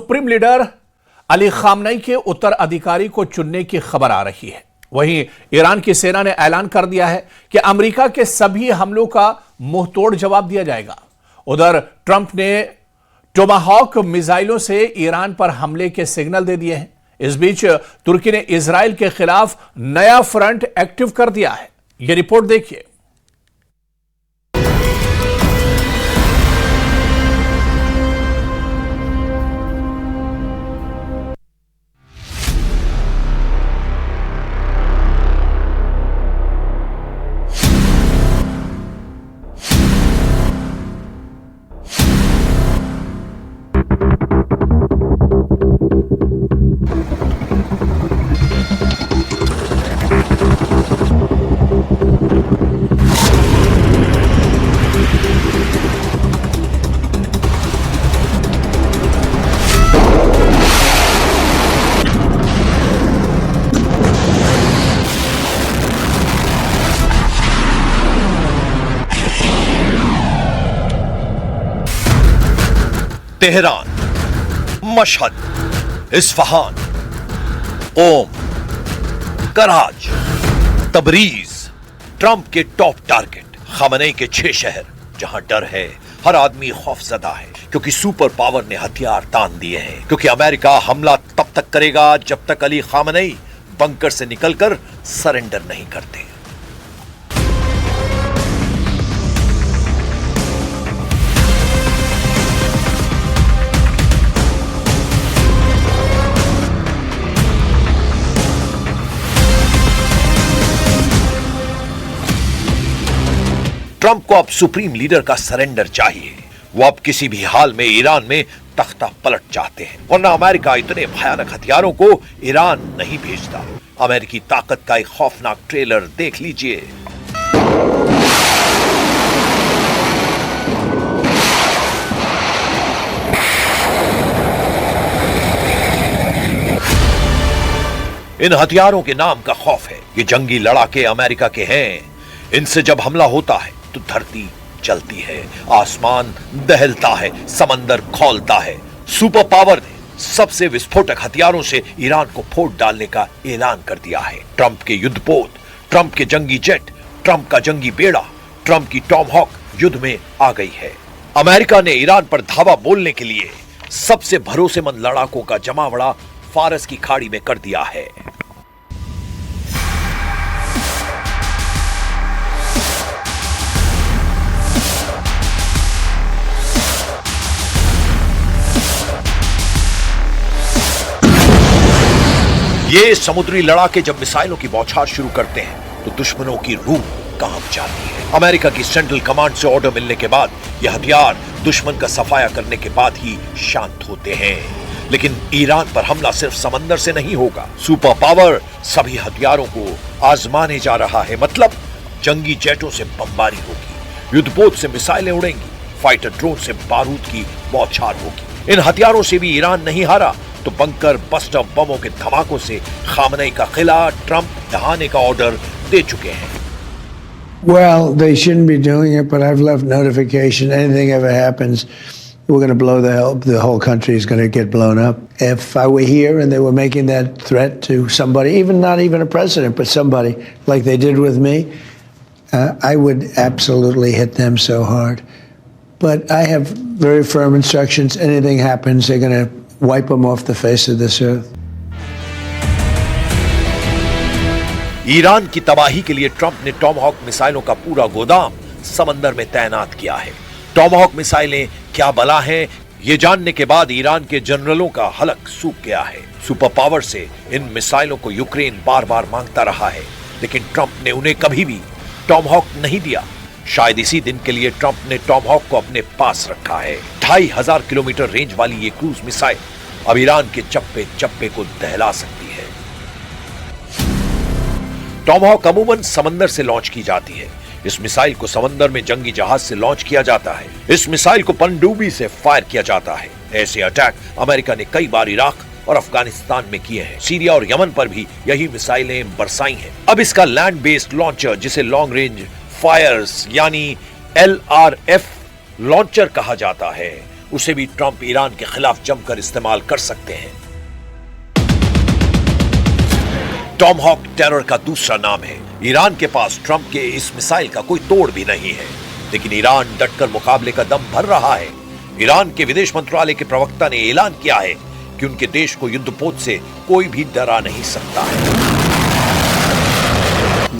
Supreme leader Ali Khamenei के उत्तराधिकारी को चुनने की खबर आ रही है। वहीं ईरान की सेना ने ऐलान कर दिया है कि अमेरिका के सभी हमलों का मुंहतोड़ जवाब दिया जाएगा। उधर ट्रंप ने टोमाहॉक मिसाइलों से ईरान पर हमले के सिग्नल दे दिए हैं। इस बीच तुर्की ने इजराइल के खिलाफ नया फ्रंट एक्टिव कर दिया है। यह रिपोर्ट देखिए। तेहरान, मशहद, इस्फहान, ओम, कराज, तबरीज, ट्रंप के टॉप टारगेट। खामनेई के 6 शहर जहां डर है, हर आदमी खौफजदा है क्योंकि सुपर पावर ने हथियार तान दिए हैं। क्योंकि अमेरिका हमला तब तक करेगा जब तक अली खामनेई बंकर से निकलकर सरेंडर नहीं करते। ट्रंप को अब सुप्रीम लीडर का सरेंडर चाहिए। वो अब किसी भी हाल में ईरान में तख्ता पलट चाहते हैं, वरना अमेरिका इतने भयानक हथियारों को ईरान नहीं भेजता। अमेरिकी ताकत का एक खौफनाक ट्रेलर देख लीजिए। इन हथियारों के नाम का खौफ है। ये जंगी लड़ाके अमेरिका के हैं। इनसे जब हमला होता है तो धरती चलती है, आसमान दहलता है, समंदर खौलता है। सुपर पावर ने सबसे विस्फोटक हथियारों से ईरान को फोड़ डालने का ऐलान कर दिया है। ट्रंप के युद्धपोत, ट्रंप के जंगी जेट, ट्रंप का जंगी बेड़ा, ट्रंप की टॉमहॉक युद्ध में आ गई है। अमेरिका ने ईरान पर धावा बोलने के लिए सबसे भरोसेमंद लड़ाकों का जमावड़ा फारस की खाड़ी में कर दिया है। ये समुद्री लड़ाके जब मिसाइलों की बौछार शुरू करते हैं तो दुश्मनों की रूह कांप जाती है। अमेरिका की सेंट्रल कमांड से ऑर्डर मिलने के बाद यह हथियार दुश्मन का सफाया करने के बाद ही शांत होते हैं। लेकिन ईरान पर हमला सिर्फ समंदर से नहीं होगा। सुपर पावर सभी हथियारों को आजमाने जा रहा है। मतलब जंगी जेटों से बमबारी होगी, युद्धपोत से मिसाइलें उड़ेंगी, फाइटर ड्रोन से बारूद की बौछार होगी। इन हथियारों से भी ईरान नहीं हारा तो बंकर बस्टर बमों के धमाकों से खामनेई का किला ट्रंप ढहाने का ऑर्डर दे चुके हैं। Well, they shouldn't be doing it, but I've left notification. Anything ever happens, we're going to blow the whole country is going to get blown up. If I were here and they were making that threat to somebody, not even a president, but somebody like they did with me, I would absolutely hit them so hard. But I have very firm instructions. Anything happens, they're going to wipe them off the face of this earth. Iran की तबाही के लिए Trump ने Tomahawk मिसाइलों का पूरा गोदाम समंदर में तैनात किया है। टॉमहॉक मिसाइलें क्या बला हैं, ये जानने के बाद ईरान के जनरलों का हलक सूख गया है। सुपर पावर से इन मिसाइलों को यूक्रेन बार बार मांगता रहा है, लेकिन ट्रंप ने उन्हें कभी भी टॉमहॉक नहीं दिया। शायद इसी दिन के लिए ट्रंप ने टॉमहॉक को अपने पास रखा है। 2500 किलोमीटर रेंज वाली ये क्रूज मिसाइल अब ईरान के चप्पे चप्पे को दहला सकती है। टॉमहॉक अमूमन समंदर से लॉन्च की जाती है। इस मिसाइल को समंदर में जंगी जहाज से लॉन्च किया जाता है। इस मिसाइल को पनडुब्बी से फायर किया जाता है। ऐसे अटैक अमेरिका ने कई बार इराक और अफगानिस्तान में किए हैं। सीरिया और यमन पर भी यही मिसाइलें बरसाई हैं। अब इसका लैंड बेस्ड लॉन्चर, जिसे लॉन्ग रेंज फायर्स यानी LRF लॉन्चर कहा जाता है, उसे भी ट्रंप ईरान के खिलाफ जमकर इस्तेमाल कर सकते हैं। टॉमहॉक टेरर का दूसरा नाम है। ईरान के पास ट्रंप के इस मिसाइल का कोई तोड़ भी नहीं है, लेकिन ईरान डटकर मुकाबले का दम भर रहा है। ईरान के विदेश मंत्रालय के प्रवक्ता ने ऐलान किया है कि उनके देश को युद्धपोत से कोई भी डरा नहीं सकता है।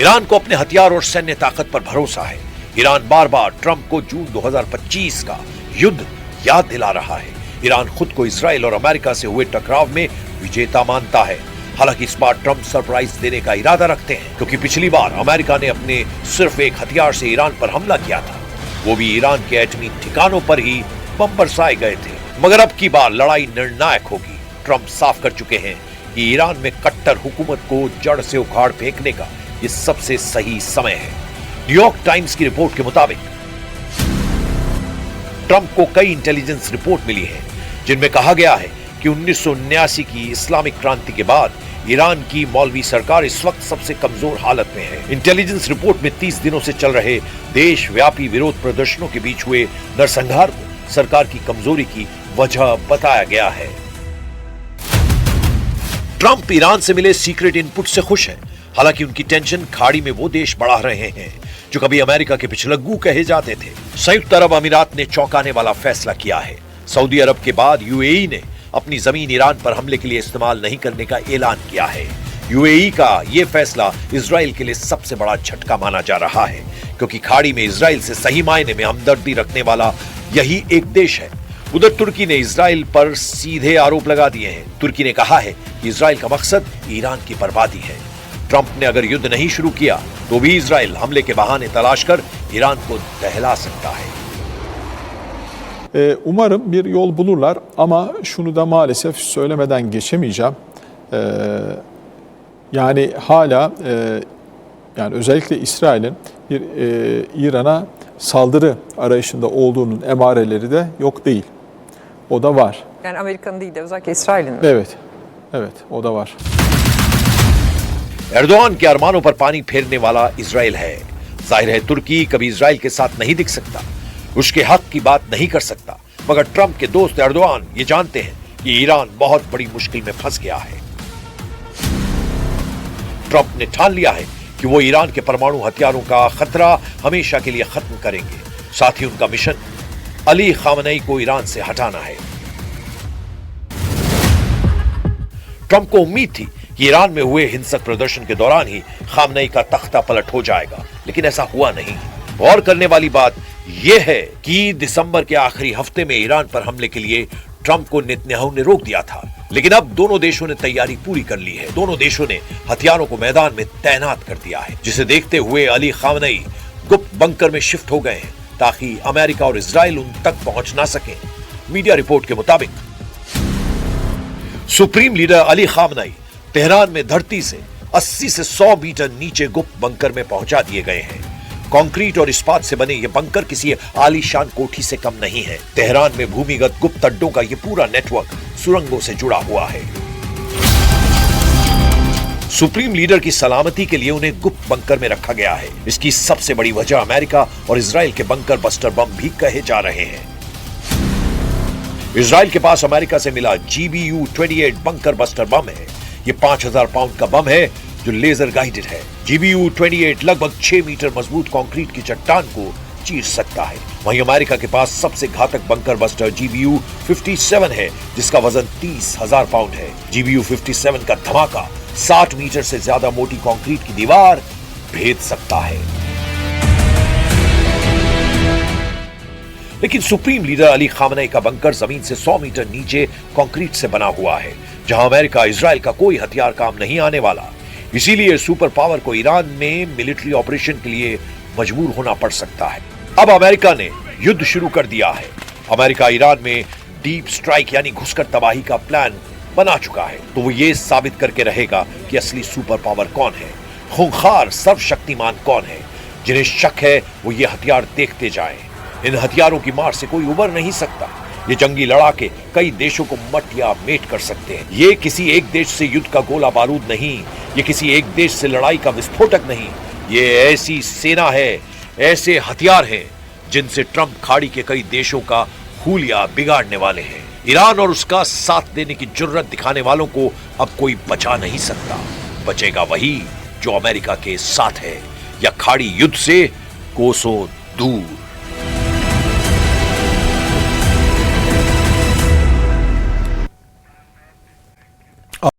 ईरान को अपने हथियार और सैन्य ताकत पर भरोसा है। ईरान बार बार ट्रंप को जून 2025 का युद्ध याद दिला रहा है। ईरान खुद को इजराइल और अमेरिका से हुए टकराव में विजेता मानता है। हालांकि इस बार ट्रंप सरप्राइज देने का इरादा रखते हैं, क्योंकि पिछली बार अमेरिका ने अपने सिर्फ एक हथियार से ईरान पर हमला किया था, वो भी ईरान के एटमी ठिकानों पर ही बम बरसाए गए थे। मगर अब की बार लड़ाई निर्णायक होगी। ट्रंप साफ कर चुके हैं कि ईरान में कट्टर हुकूमत को जड़ से उखाड़ फेंकने का ये सबसे सही समय है। न्यूयॉर्क टाइम्स की रिपोर्ट के मुताबिक ट्रंप को कई इंटेलिजेंस रिपोर्ट मिली है, जिनमें कहा गया है कि 1979 की इस्लामिक क्रांति के बाद ईरान की मौलवी सरकार इस वक्त सबसे कमजोर हालत में है। इंटेलिजेंस रिपोर्ट में 30 दिनों से चल रहे देशव्यापी विरोध प्रदर्शनों के बीच हुए नरसंहार को सरकार की कमजोरी की वजह बताया गया है। ट्रंप ईरान से मिले सीक्रेट इनपुट से खुश हैं। हालांकि उनकी टेंशन खाड़ी में वो देश बढ़ा रहे हैं जो कभी अमेरिका के पिछलग्गू कहे जाते थे। संयुक्त अरब अमीरात ने चौंकाने वाला फैसला किया है। सऊदी अरब के बाद यूएई ने अपनी जमीन ईरान पर हमले के लिए इस्तेमाल नहीं करने का ऐलान किया है। यूएई का यह फैसला इजराइल के लिए सबसे बड़ा झटका माना जा रहा है, क्योंकि खाड़ी में इजराइल से सही मायने में हमदर्दी रखने वाला यही एक देश है। उधर तुर्की ने इजराइल पर सीधे आरोप लगा दिए हैं। तुर्की ने कहा है कि इजराइल का मकसद ईरान की बर्बादी है। ट्रंप ने अगर युद्ध नहीं शुरू किया तो भी इजराइल हमले के बहाने तलाश कर ईरान को दहला सकता है। Umarım bir yol bulurlar ama şunu da maalesef söylemeden geçemeyeceğim. Yani hala yani özellikle İsrail'in bir İran'a saldırı arayışında olduğunun emareleri de yok değil. O da var. Yani Amerika'nın değil de özellikle İsrail'in mi? Evet, evet o da var. Erdogan के अरमानों पर पानी फेरने वाला Israel है। जाहिर है तुर्की कभी इजराइल के साथ नहीं दिख सकता, उसके हक की बात नहीं कर सकता। मगर ट्रंप के दोस्त एर्दोआन ये जानते हैं कि ईरान बहुत बड़ी मुश्किल में फंस गया है। ट्रंप ने ठान लिया है कि वो ईरान के परमाणु हथियारों का खतरा हमेशा के लिए खत्म करेंगे। साथ ही उनका मिशन अली खामनेई को ईरान से हटाना है। ट्रंप को उम्मीद थी कि ईरान में हुए हिंसक प्रदर्शन के दौरान ही खामनेई का तख्ता पलट हो जाएगा, लेकिन ऐसा हुआ नहीं। गौर करने वाली बात यह है कि दिसंबर के आखिरी हफ्ते में ईरान पर हमले के लिए ट्रंप को नेतन्याहू ने रोक दिया था, लेकिन अब दोनों देशों ने तैयारी पूरी कर ली है। दोनों देशों ने हथियारों को मैदान में तैनात कर दिया है, जिसे देखते हुए अली खामनेई गुप्त बंकर में शिफ्ट हो गए हैं ताकि अमेरिका और इजराइल उन तक पहुंच ना सके। मीडिया रिपोर्ट के मुताबिक supreme leader Ali Khamenei Tehran में धरती से 80 से 100 मीटर नीचे गुप्त बंकर में पहुंचा दिए गए हैं। कंक्रीट और इस्पात से बने ये बंकर किसी आलीशान कोठी से कम नहीं है। तेहरान में भूमिगत गुप्त अड्डों का ये पूरा नेटवर्क सुरंगों से जुड़ा हुआ है। सुप्रीम लीडर की सलामती के लिए उन्हें गुप्त बंकर में रखा गया है। इसकी सबसे बड़ी वजह अमेरिका और इजराइल के बंकर बस्टर बम भी कहे जा रहे हैं। इजराइल के पास अमेरिका से मिला GBU-28 बंकर बस्टर बम है। ये 5000 पाउंड का बम है जो लेजर गाइडेड है। GBU-28 लगभग 6 मीटर मजबूत कंक्रीट की चट्टान को चीर सकता है। वहीं अमेरिका के पास सबसे घातक बंकर बस्टर GBU-57 है, जिसका वजन 30,000 पाउंड है। GBU-57 का धमाका 60 मीटर से ज्यादा मोटी कंक्रीट की दीवार भेद सकता है। लेकिन सुप्रीम लीडर अली खामनेई का बंकर जमीन से 100 मीटर नीचे कंक्रीट से बना हुआ है, जहां अमेरिका इजराइल का कोई हथियार काम नहीं आने वाला। इसीलिए सुपर पावर को ईरान में मिलिट्री ऑपरेशन के लिए मजबूर होना पड़ सकता है। अब अमेरिका ने युद्ध शुरू कर दिया है। अमेरिका ईरान में डीप स्ट्राइक यानी घुसकर तबाही का प्लान बना चुका है, तो वो ये साबित करके रहेगा कि असली सुपर पावर कौन है, खूंखार सर्वशक्तिमान कौन है। जिन्हें शक है वो ये हथियार देखते जाएं। इन हथियारों की मार से कोई उबर नहीं सकता। ये जंगी लड़ाके कई देशों को मट या मेट कर सकते हैं। ये किसी एक देश से युद्ध का गोला बारूद नहीं, ये किसी एक देश से लड़ाई का विस्फोटक नहीं। ये ऐसी सेना है, ऐसे हथियार हैं जिनसे ट्रंप खाड़ी के कई देशों का हुलिया बिगाड़ने वाले हैं। ईरान और उसका साथ देने की जुर्रत दिखाने वालों को अब कोई बचा नहीं सकता। बचेगा वही जो अमेरिका के साथ है या खाड़ी युद्ध से कोसों दूर।